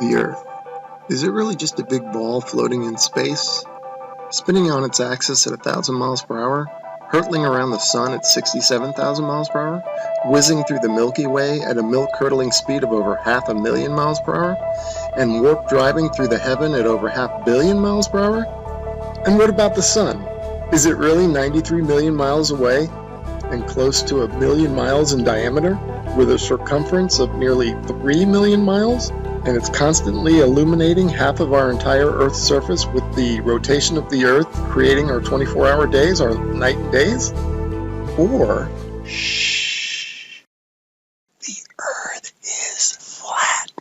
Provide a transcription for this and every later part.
The Earth. Is it really just a big ball floating in space? Spinning on its axis at 1,000 miles per hour? Hurtling around the sun at 67,000 miles per hour? Whizzing through the Milky Way at a milk-curdling speed of over 500,000 miles per hour? And warp driving through the heaven at over 500 million miles per hour? And what about the sun? Is it really 93 million miles away and close to 1 million miles in diameter, with a circumference of nearly 3 million miles? And it's constantly illuminating half of our entire Earth's surface with the rotation of the Earth, creating our 24-hour days, our night and days? Or, shh, the Earth is flat.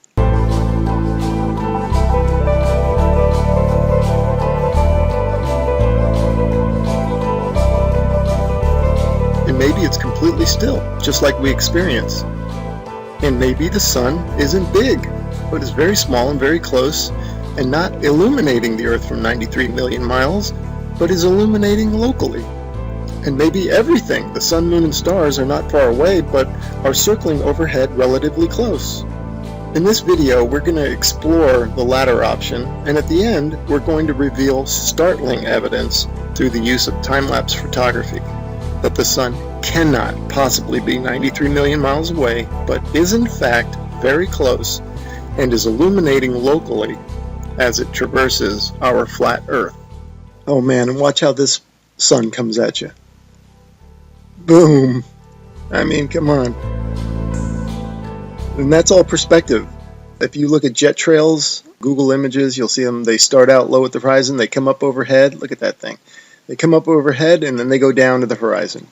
And maybe it's completely still, just like we experience. And maybe the sun isn't big, but is very small and very close, and not illuminating the Earth from 93 million miles, but is illuminating locally. And maybe everything, the sun, moon, and stars, are not far away, but are circling overhead relatively close. In this video, we're going to explore the latter option, and at the end, we're going to reveal startling evidence through the use of time-lapse photography that the sun cannot possibly be 93 million miles away, but is in fact very close, and is illuminating locally as it traverses our flat Earth. Oh man, and watch how this sun comes at you. Boom! I mean, come on. And that's all perspective. If you look at jet trails, Google Images, you'll see them, they start out low at the horizon, they come up overhead. Look at that thing. They come up overhead and then they go down to the horizon.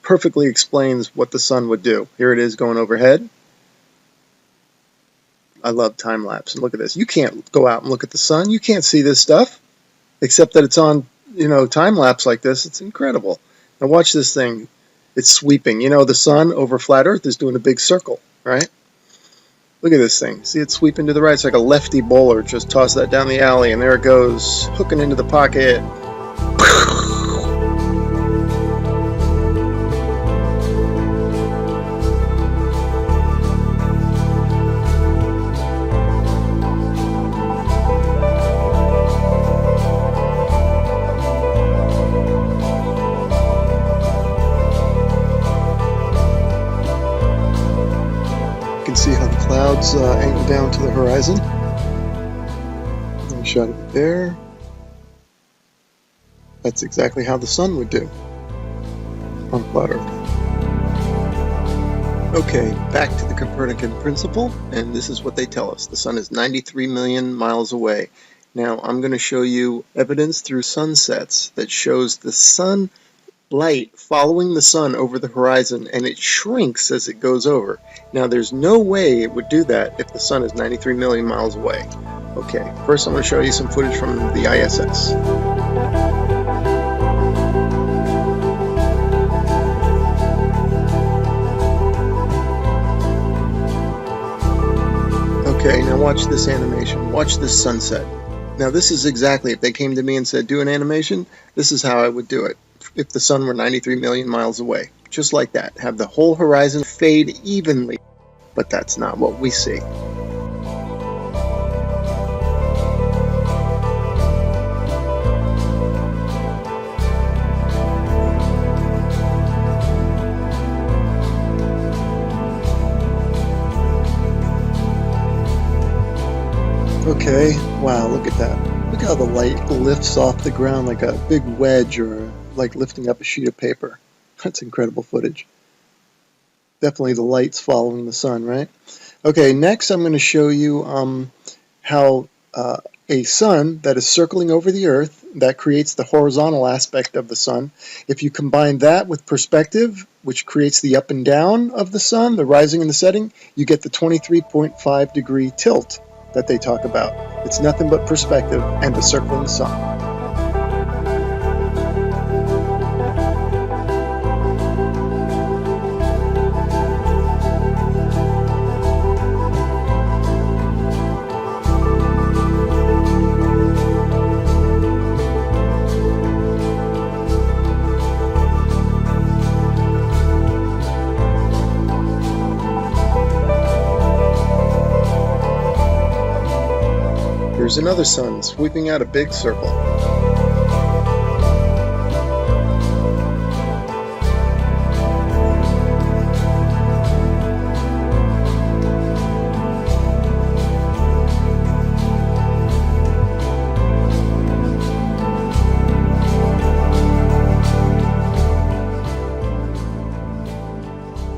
Perfectly explains what the sun would do. Here it is going overhead. I love time-lapse. And look at this. You can't go out and look at the sun. You can't see this stuff, except that it's on, time-lapse like this. It's incredible. Now watch this thing. It's sweeping. The sun over flat Earth is doing a big circle, right? Look at this thing. See it sweeping to the right? It's like a lefty bowler. Just toss that down the alley, and there it goes, hooking into the pocket. See how the clouds angle down to the horizon. I shot it there. That's exactly how the sun would do on flat Earth. Okay, back to the Copernican principle, and this is what they tell us. The sun is 93 million miles away. Now, I'm going to show you evidence through sunsets that shows the sun light following the sun over the horizon, and it shrinks as it goes over. Now there's no way it would do that if the sun is 93 million miles away. Okay, first I'm going to show you some footage from the ISS. Okay, now watch this animation. Watch this sunset. Now this is exactly, if they came to me and said do an animation, this is how I would do it. If the sun were 93 million miles away. Just like that. Have the whole horizon fade evenly. But that's not what we see. Okay, wow, look at that. Look how the light lifts off the ground like a big wedge, or like lifting up a sheet of paper. That's incredible footage. Definitely the light's following the sun, right? Okay, next I'm going to show you how a sun that is circling over the Earth, that creates the horizontal aspect of the sun. If you combine that with perspective, which creates the up and down of the sun, the rising and the setting, you get the 23.5 degree tilt that they talk about. It's nothing but perspective and the circling sun. Here's another sun sweeping out a big circle.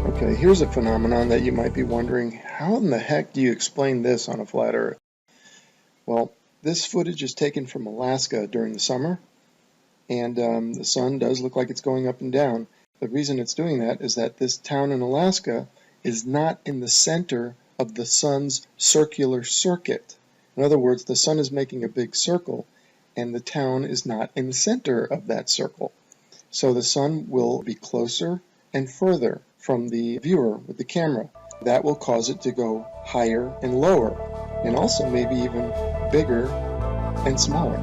Okay, here's a phenomenon that you might be wondering, how in the heck do you explain this on a flat Earth? Well, this footage is taken from Alaska during the summer, and the sun does look like it's going up and down. The reason it's doing that is that this town in Alaska is not in the center of the sun's circular circuit. In other words, the sun is making a big circle, and the town is not in the center of that circle. So the sun will be closer and further from the viewer with the camera. That will cause it to go higher and lower, and also maybe even bigger and smaller.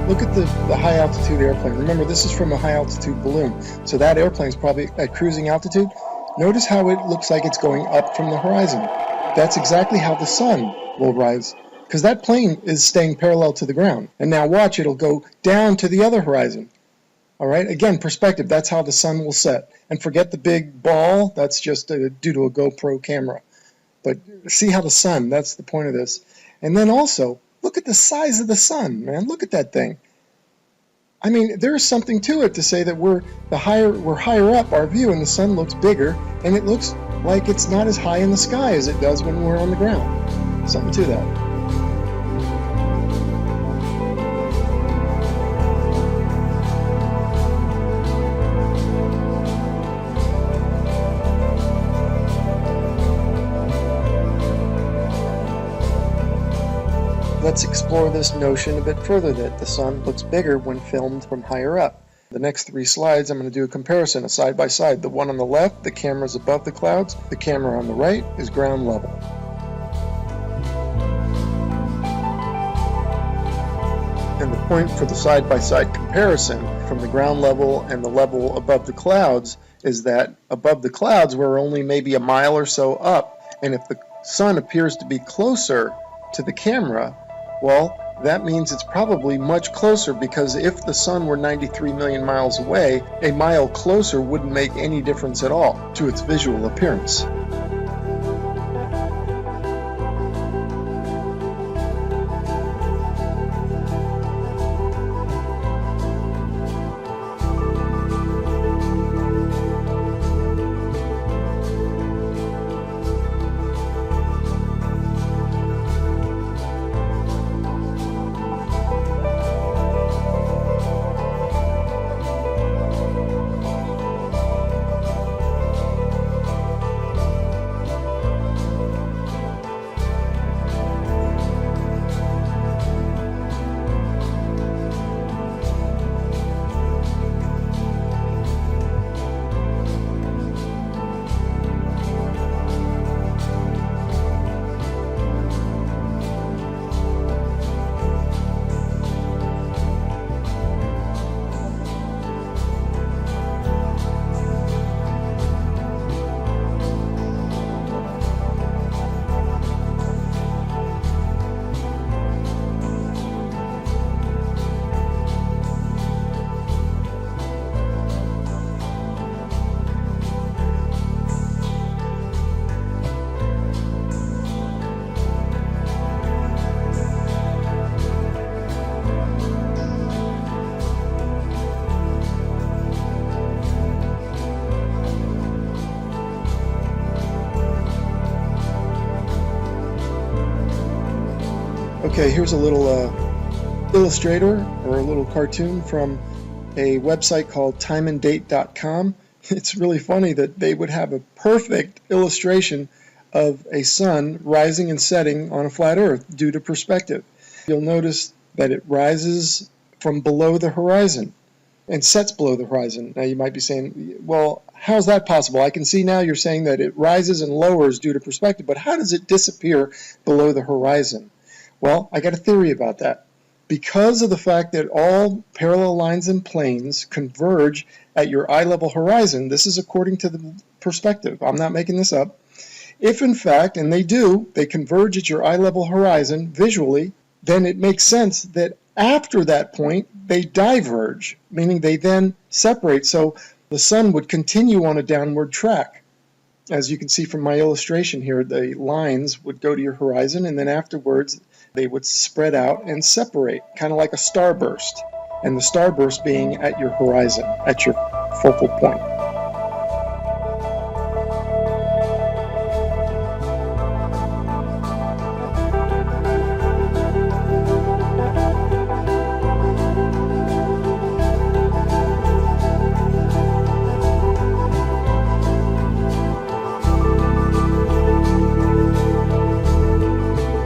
Look at the high altitude airplane. Remember, this is from a high altitude balloon. So that airplane is probably at cruising altitude. Notice how it looks like it's going up from the horizon. That's exactly how the sun will rise, because that plane is staying parallel to the ground. And now watch, it'll go down to the other horizon. All right, again, perspective, that's how the sun will set. And forget the big ball, that's just due to a GoPro camera. But see how the sun, that's the point of this. And then also, look at the size of the sun, man. Look at that thing. I mean, there's something to it to say that we're higher up our view, and the sun looks bigger, and it looks like it's not as high in the sky as it does when we're on the ground. Something to that. Let's explore this notion a bit further, that the sun looks bigger when filmed from higher up. The next 3 slides, I'm going to do a comparison, a side by side. The one on the left, the camera is above the clouds. The camera on the right is ground level. And the point for the side by side comparison from the ground level and the level above the clouds is that above the clouds we're only maybe a mile or so up, and if the sun appears to be closer to the camera, well, that means it's probably much closer, because if the sun were 93 million miles away, a mile closer wouldn't make any difference at all to its visual appearance. Okay, here's a little illustrator or a little cartoon from a website called timeanddate.com. It's really funny that they would have a perfect illustration of a sun rising and setting on a flat earth due to perspective. You'll notice that it rises from below the horizon and sets below the horizon. Now you might be saying, well, how is that possible? I can see now you're saying that it rises and lowers due to perspective, but how does it disappear below the horizon? Well, I got a theory about that. Because of the fact that all parallel lines and planes converge at your eye level horizon, this is according to the perspective, I'm not making this up. If in fact, and they do, they converge at your eye level horizon visually, then it makes sense that after that point they diverge, meaning they then separate, so the sun would continue on a downward track. As you can see from my illustration here, the lines would go to your horizon and then afterwards they would spread out and separate, kind of like a starburst, and the starburst being at your horizon, at your focal point.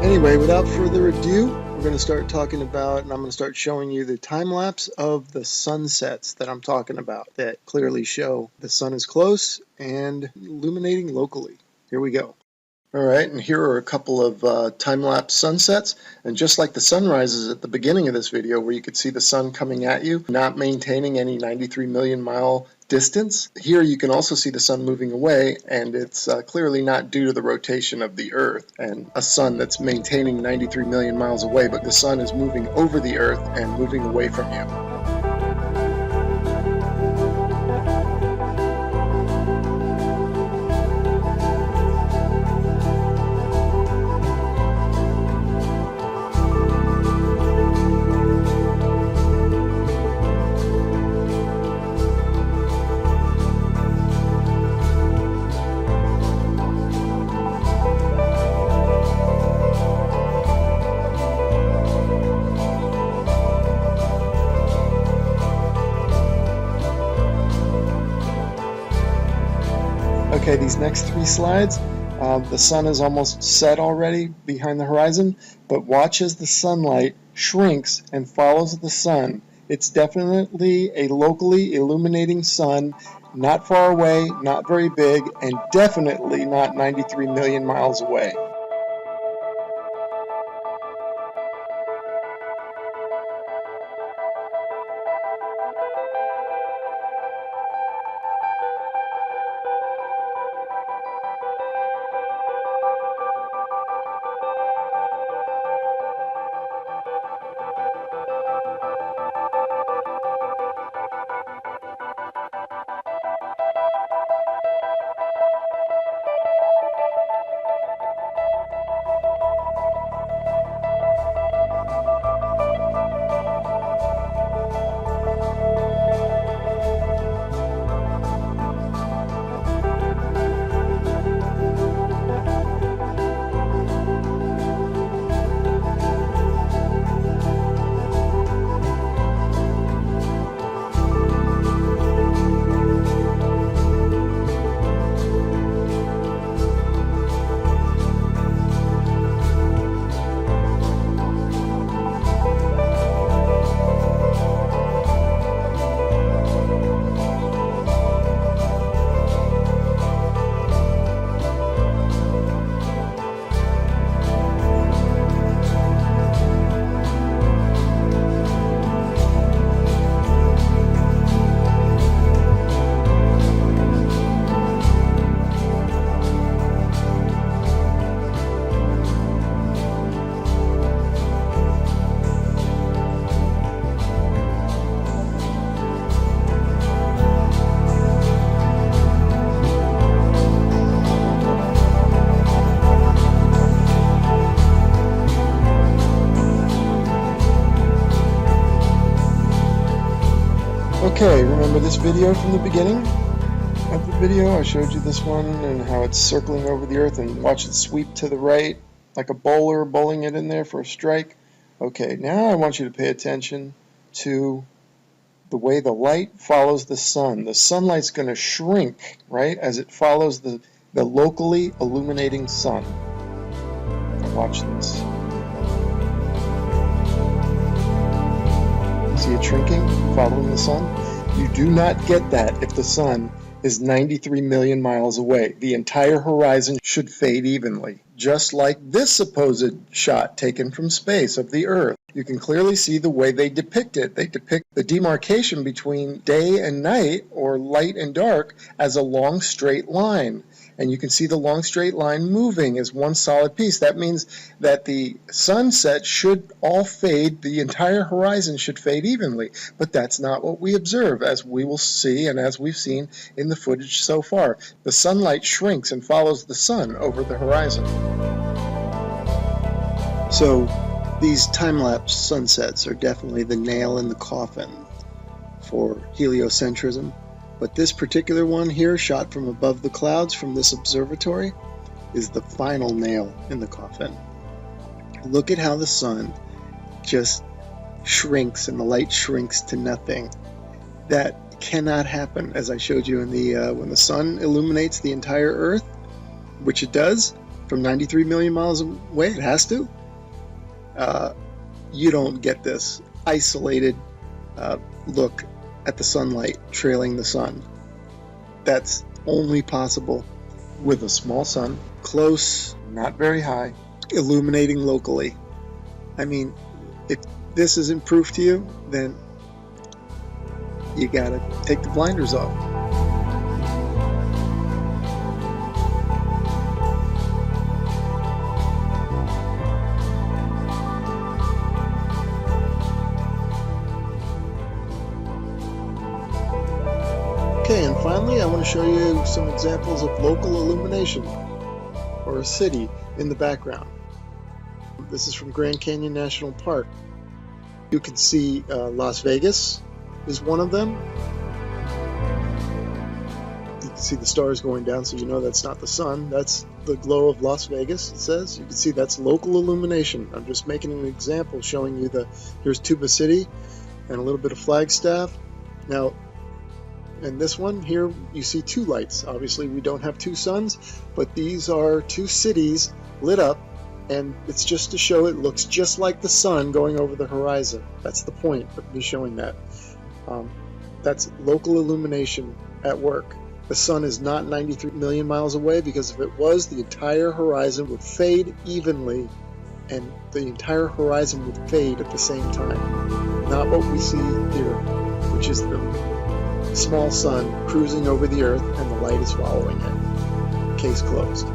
Anyway, without further ado, we're going to start talking about, and I'm going to start showing you the time lapse of the sunsets that I'm talking about that clearly show the sun is close and illuminating locally. Here we go. All right, and here are a couple of time-lapse sunsets, and just like the sunrises at the beginning of this video where you could see the sun coming at you, not maintaining any 93 million mile distance, here you can also see the sun moving away, and it's clearly not due to the rotation of the Earth and a sun that's maintaining 93 million miles away, but the sun is moving over the Earth and moving away from you. Okay, these next three slides, the sun is almost set already behind the horizon, but watch as the sunlight shrinks and follows the sun. It's definitely a locally illuminating sun, not far away, not very big, and definitely not 93 million miles away. Okay, remember this video from the beginning of the video? I showed you this one and how it's circling over the Earth, and watch it sweep to the right like a bowler bowling it in there for a strike. Okay, now I want you to pay attention to the way the light follows the sun. The sunlight's going to shrink, right, as it follows the locally illuminating sun. Now watch this. See it shrinking, following the sun? You do not get that if the sun is 93 million miles away. The entire horizon should fade evenly, just like this supposed shot taken from space of the Earth. You can clearly see the way they depict it. They depict the demarcation between day and night, or light and dark, as a long straight line. And you can see the long straight line moving as one solid piece. That means that the sunset should all fade, the entire horizon should fade evenly. But that's not what we observe, as we will see and as we've seen in the footage so far. The sunlight shrinks and follows the sun over the horizon. So these time-lapse sunsets are definitely the nail in the coffin for heliocentrism. But this particular one here, shot from above the clouds from this observatory, is the final nail in the coffin. Look at how the sun just shrinks and the light shrinks to nothing. That cannot happen, as I showed you in the when the sun illuminates the entire Earth, which it does from 93 million miles away. It has to. You don't get this isolated look at the sunlight trailing the sun. That's only possible with a small sun, close, not very high, illuminating locally. I mean, if this isn't proof to you, then you gotta take the blinders off. Okay, and finally I want to show you some examples of local illumination, or a city in the background. This is from Grand Canyon National Park. You can see Las Vegas is one of them. You can see the stars going down, so you know that's not the sun. That's the glow of Las Vegas, it says. You can see that's local illumination. I'm just making an example showing you here's Tuba City and a little bit of Flagstaff. Now, in this one here, you see two lights. Obviously, we don't have two suns, but these are two cities lit up, and it's just to show it looks just like the sun going over the horizon. That's the point of me showing that. That's local illumination at work. The sun is not 93 million miles away, because if it was, the entire horizon would fade evenly, and the entire horizon would fade at the same time. Not what we see here, which is the small sun cruising over the Earth and the light is following it. Case closed.